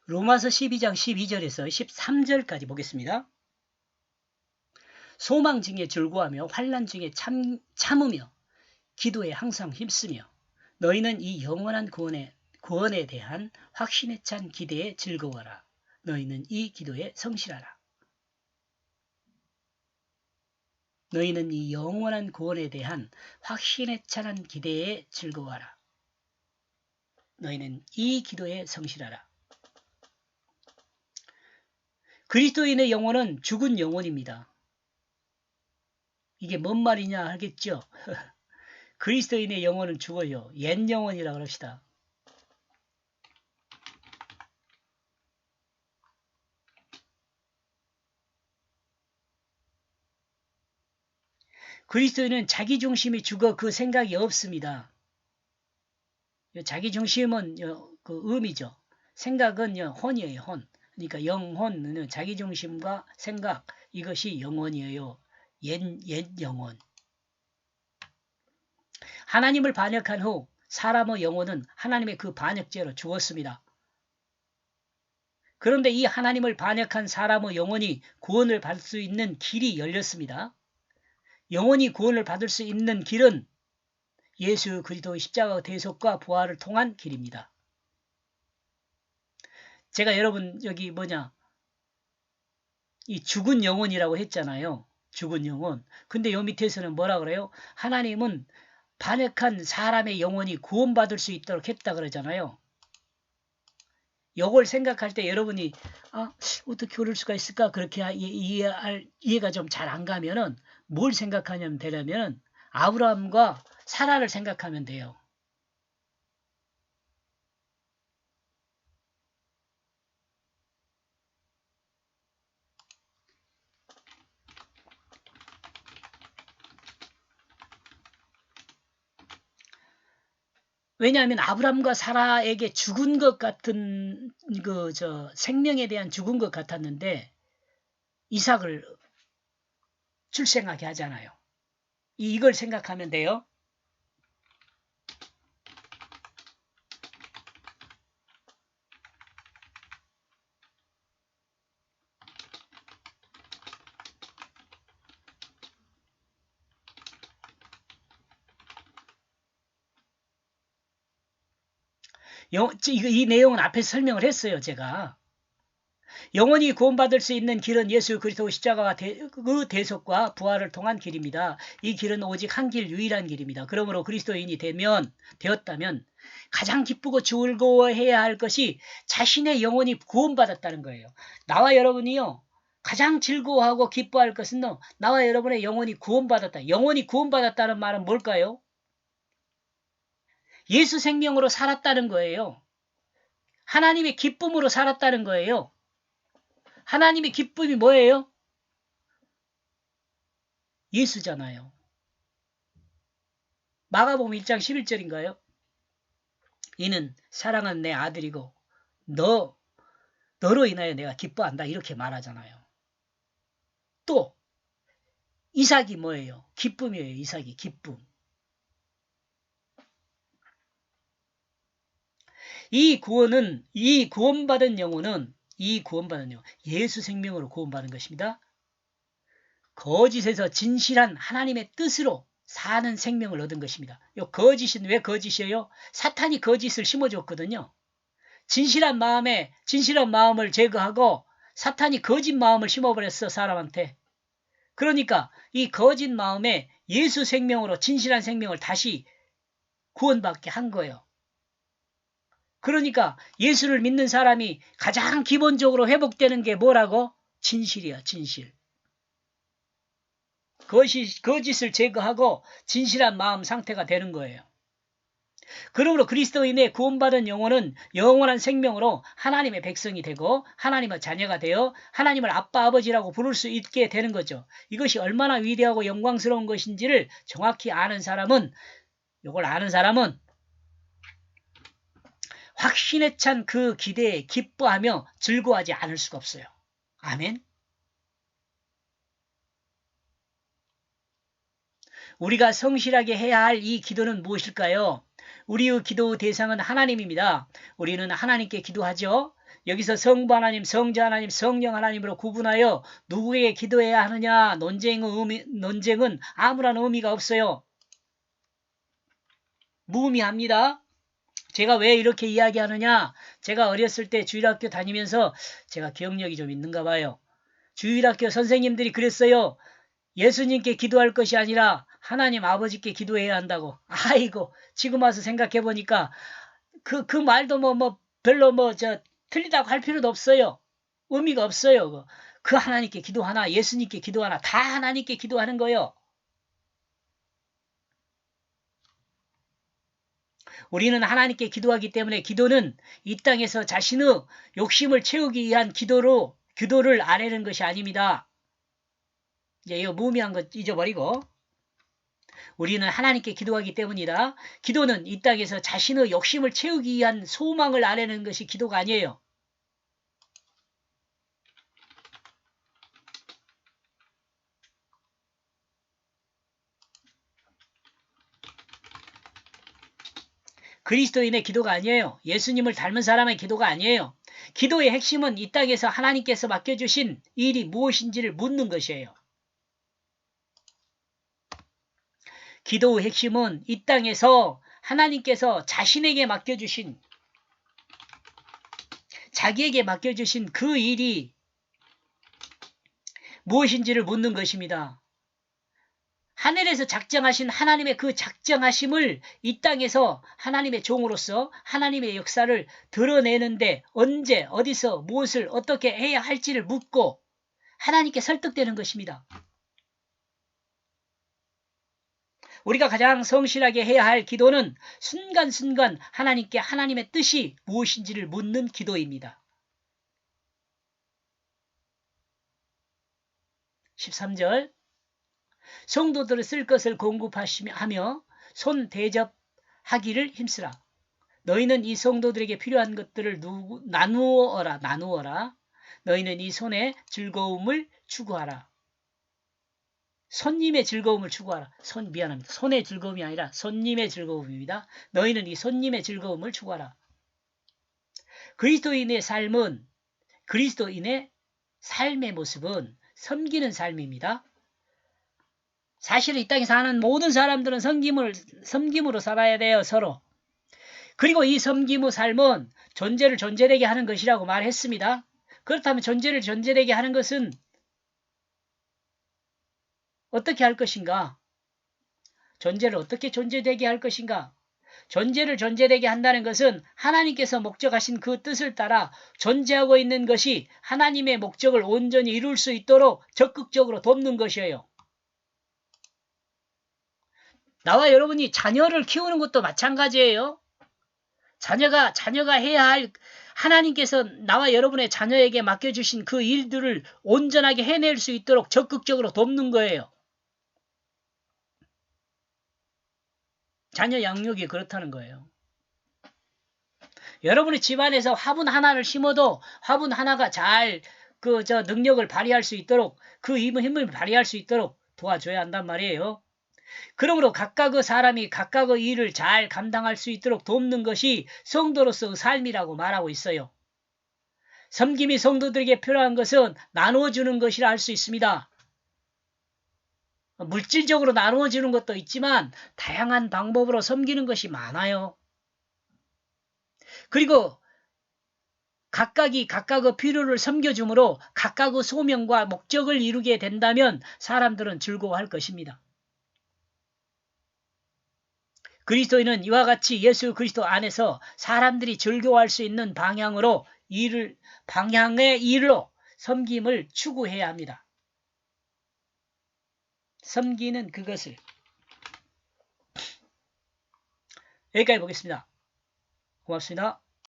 로마서 12장 12절에서 13절까지 보겠습니다. 소망 중에 즐거워하며 환난 중에 참으며 기도에 항상 힘쓰며 너희는 이 영원한 구원에 대한 확신에 찬 기대에 즐거워하라. 너희는 이 기도에 성실하라. 너희는 이 영원한 구원에 대한 확신에 찬 기대에 즐거워하라. 너희는 이 기도에 성실하라. 그리스도인의 영혼은 죽은 영혼입니다. 이게 뭔 말이냐 하겠죠? 그리스도인의 영혼은 죽어요. 옛 영혼이라고 합시다. 그리스도인은 자기중심이 죽어 그 생각이 없습니다. 자기중심은 그 음이죠. 생각은 혼이에요. 혼. 그러니까 영혼은 자기중심과 생각, 이것이 영혼이에요. 옛 영혼. 하나님을 반역한 후 사람의 영혼은 하나님의 그 반역죄로 죽었습니다. 그런데 이 하나님을 반역한 사람의 영혼이 구원을 받을 수 있는 길이 열렸습니다. 영혼이 구원을 받을 수 있는 길은 예수 그리스도의 십자가 대속과 부활을 통한 길입니다. 제가 여러분 여기 이 죽은 영혼이라고 했잖아요. 죽은 영혼. 근데 요 밑에서는 뭐라 그래요? 하나님은 반역한 사람의 영혼이 구원받을 수 있도록 했다 그러잖아요. 요걸 생각할 때 여러분이 어떻게 그럴 수가 있을까? 그렇게 이해가 좀 잘 안 가면은 뭘 생각하냐면 되려면 아브라함과 사라를 생각하면 돼요. 왜냐하면 아브라함과 사라에게 죽은 것 같은 생명에 대한 죽은 것 같았는데 이삭을 출생하게 하잖아요. 이걸 생각하면 돼요. 이 내용은 앞에서 설명을 했어요. 제가. 영원히 구원받을 수 있는 길은 예수 그리스도 십자가가 그 대속과 부활을 통한 길입니다. 이 길은 오직 한 길, 유일한 길입니다. 그러므로 그리스도인이 되었다면 가장 기쁘고 즐거워해야 할 것이 자신의 영혼이 구원받았다는 거예요. 나와 여러분이요. 가장 즐거워하고 기뻐할 것은 나와 여러분의 영혼이 구원받았다. 영혼이 구원받았다는 말은 뭘까요? 예수 생명으로 살았다는 거예요. 하나님의 기쁨으로 살았다는 거예요. 하나님의 기쁨이 뭐예요? 예수잖아요. 마가복음 1장 11절인가요? 이는 사랑하는 내 아들이고 너로 인하여 내가 기뻐한다 이렇게 말하잖아요. 또 이삭이 뭐예요? 기쁨이에요. 이삭이 기쁨. 이 구원받은 영혼은 예수 생명으로 구원받은 것입니다. 거짓에서 진실한 하나님의 뜻으로 사는 생명을 얻은 것입니다. 요 거짓은 왜 거짓이에요? 사탄이 거짓을 심어줬거든요. 진실한 마음을 제거하고 사탄이 거짓 마음을 심어버렸어, 사람한테. 그러니까 이 거짓 마음에 예수 생명으로 진실한 생명을 다시 구원받게 한 거예요. 그러니까 예수를 믿는 사람이 가장 기본적으로 회복되는 게 뭐라고? 진실이야, 진실. 거짓을 제거하고 진실한 마음 상태가 되는 거예요. 그러므로 그리스도인의 구원받은 영혼은 영원한 생명으로 하나님의 백성이 되고 하나님의 자녀가 되어 하나님을 아빠 아버지라고 부를 수 있게 되는 거죠. 이것이 얼마나 위대하고 영광스러운 것인지를 정확히 아는 사람은 확신에 찬 그 기대에 기뻐하며 즐거워하지 않을 수가 없어요. 아멘. 우리가 성실하게 해야 할 이 기도는 무엇일까요? 우리의 기도 대상은 하나님입니다. 우리는 하나님께 기도하죠. 여기서 성부 하나님, 성자 하나님, 성령 하나님으로 구분하여 누구에게 기도해야 하느냐 논쟁은 아무런 의미가 없어요. 무의미합니다. 제가 왜 이렇게 이야기하느냐? 제가 어렸을 때 주일학교 다니면서 제가 기억력이 좀 있는가 봐요. 주일학교 선생님들이 그랬어요. 예수님께 기도할 것이 아니라 하나님 아버지께 기도해야 한다고. 아이고, 지금 와서 생각해 보니까 그 말도 별로 틀리다고 할 필요도 없어요. 의미가 없어요. 그 하나님께 기도하나, 예수님께 기도하나, 다 하나님께 기도하는 거예요. 우리는 하나님께 기도하기 때문에 기도는 이 땅에서 자신의 욕심을 채우기 위한 기도를 아뢰는 것이 아닙니다. 이제 이거 무의미한 거 잊어버리고 우리는 하나님께 기도하기 때문이다. 기도는 이 땅에서 자신의 욕심을 채우기 위한 소망을 아뢰는 것이 기도가 아니에요. 그리스도인의 기도가 아니에요. 예수님을 닮은 사람의 기도가 아니에요. 기도의 핵심은 이 땅에서 하나님께서 맡겨주신 일이 무엇인지를 묻는 것이에요. 기도의 핵심은 이 땅에서 하나님께서 자기에게 맡겨주신 그 일이 무엇인지를 묻는 것입니다. 하늘에서 작정하신 하나님의 그 작정하심을 이 땅에서 하나님의 종으로서 하나님의 역사를 드러내는데 언제, 어디서, 무엇을 어떻게 해야 할지를 묻고 하나님께 설득되는 것입니다. 우리가 가장 성실하게 해야 할 기도는 순간순간 하나님께 하나님의 뜻이 무엇인지를 묻는 기도입니다. 13절 성도들을 쓸 것을 공급하며 손 대접하기를 힘쓰라. 너희는 이 성도들에게 필요한 것들을 나누어라. 너희는 이 손의 즐거움을 추구하라. 손님의 즐거움을 추구하라. 미안합니다. 손의 즐거움이 아니라 손님의 즐거움입니다. 너희는 이 손님의 즐거움을 추구하라. 그리스도인의 삶의 모습은 섬기는 삶입니다. 사실 이 땅에 사는 모든 사람들은 섬김으로 살아야 돼요. 서로. 그리고 이 섬김의 삶은 존재를 존재되게 하는 것이라고 말했습니다. 그렇다면 존재를 존재되게 하는 것은 어떻게 할 것인가? 존재를 어떻게 존재되게 할 것인가? 존재를 존재되게 한다는 것은 하나님께서 목적하신 그 뜻을 따라 존재하고 있는 것이 하나님의 목적을 온전히 이룰 수 있도록 적극적으로 돕는 것이에요. 나와 여러분이 자녀를 키우는 것도 마찬가지예요. 자녀가 해야 할 하나님께서 나와 여러분의 자녀에게 맡겨주신 그 일들을 온전하게 해낼 수 있도록 적극적으로 돕는 거예요. 자녀 양육이 그렇다는 거예요. 여러분의 집안에서 화분 하나를 심어도 화분 하나가 잘 능력을 발휘할 수 있도록 그 힘을 발휘할 수 있도록 도와줘야 한단 말이에요. 그러므로 각각의 사람이 각각의 일을 잘 감당할 수 있도록 돕는 것이 성도로서의 삶이라고 말하고 있어요. 섬김이 성도들에게 필요한 것은 나누어주는 것이라 할 수 있습니다. 물질적으로 나누어주는 것도 있지만 다양한 방법으로 섬기는 것이 많아요. 그리고 각각이 각각의 필요를 섬겨주므로 각각의 소명과 목적을 이루게 된다면 사람들은 즐거워할 것입니다. 그리스도인은 이와 같이 예수 그리스도 안에서 사람들이 즐거워할 수 있는 방향의 일로 섬김을 추구해야 합니다. 섬기는 그것을. 여기까지 보겠습니다. 고맙습니다.